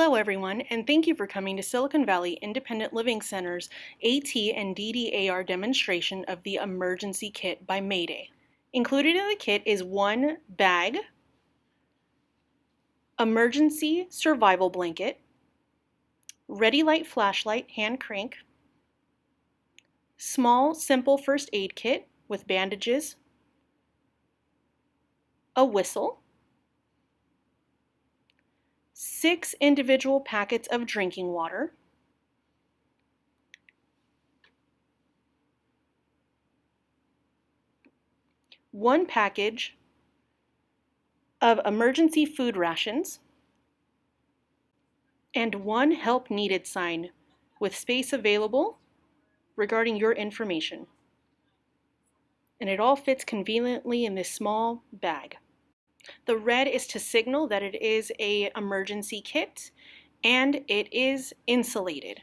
Hello everyone, and thank you for coming to Silicon Valley Independent Living Center's AT and DDAR demonstration of the Emergency Kit by Mayday. Included in the kit is one bag, emergency survival blanket, ready light flashlight hand crank, small simple first aid kit with bandages, a whistle, 6 individual packets of drinking water, one package of emergency food rations, and one help needed sign with space available regarding your information. And it all fits conveniently in this small bag. The red is to signal that it is an emergency kit and it is insulated.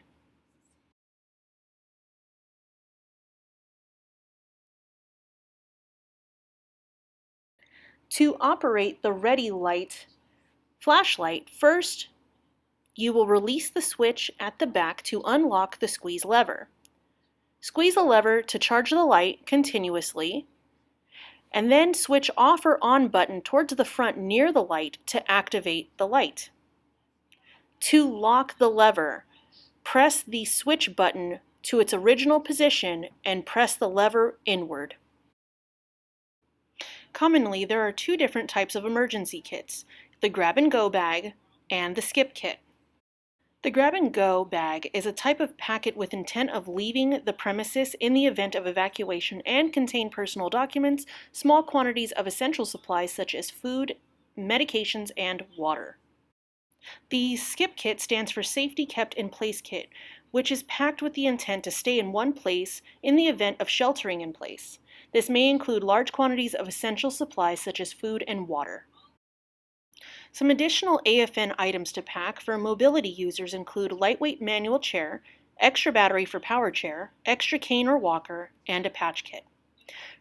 To operate the ready light flashlight, first you will release the switch at the back to unlock the squeeze lever. Squeeze the lever to charge the light continuously, and then switch off or on button towards the front near the light to activate the light. To lock the lever, press the switch button to its original position and press the lever inward. Commonly, there are 2 different types of emergency kits, the grab-and-go bag and the skip kit. The grab-and-go bag is a type of packet with intent of leaving the premises in the event of evacuation and contain personal documents, small quantities of essential supplies such as food, medications, and water. The skip kit stands for Safety Kept in Place Kit, which is packed with the intent to stay in one place in the event of sheltering in place. This may include large quantities of essential supplies such as food and water. Some additional AFN items to pack for mobility users include lightweight manual chair, extra battery for power chair, extra cane or walker, and a patch kit.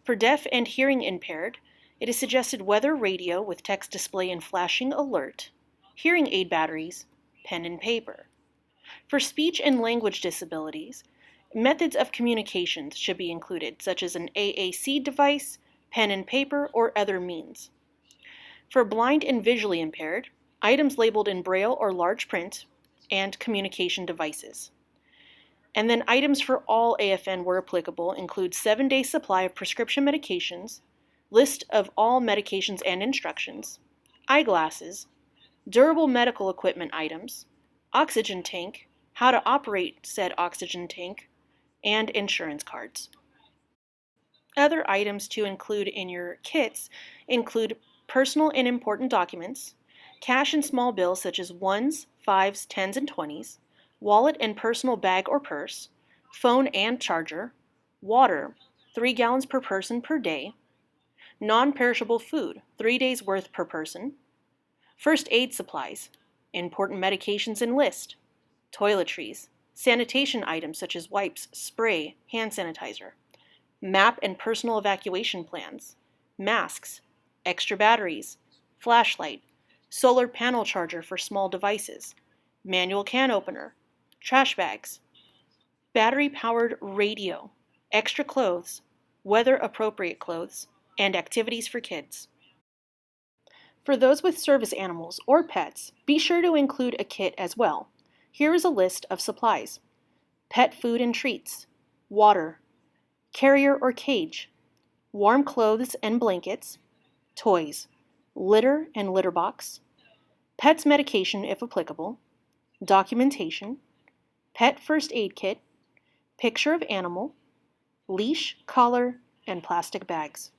For deaf and hearing impaired, it is suggested weather radio with text display and flashing alert, hearing aid batteries, pen and paper. For speech and language disabilities, methods of communications should be included, such as an AAC device, pen and paper, or other means. For blind and visually impaired, items labeled in braille or large print, and communication devices. And then items for all AFN where applicable include 7-day supply of prescription medications, list of all medications and instructions, eyeglasses, durable medical equipment items, oxygen tank, how to operate said oxygen tank, and insurance cards. Other items to include in your kits include personal and important documents, cash and small bills such as 1s, 5s, 10s, and 20s, wallet and personal bag or purse, phone and charger, water, 3 gallons per person per day, non-perishable food, 3 days worth per person, first aid supplies, important medications and list, toiletries, sanitation items such as wipes, spray, hand sanitizer, map and personal evacuation plans, masks, extra batteries, flashlight, solar panel charger for small devices, manual can opener, trash bags, battery-powered radio, extra clothes, weather-appropriate clothes, and activities for kids. For those with service animals or pets, be sure to include a kit as well. Here is a list of supplies: pet food and treats, water, carrier or cage, warm clothes and blankets, toys, litter and litter box, pet's medication if applicable, documentation, pet first aid kit, picture of animal, leash, collar, and plastic bags.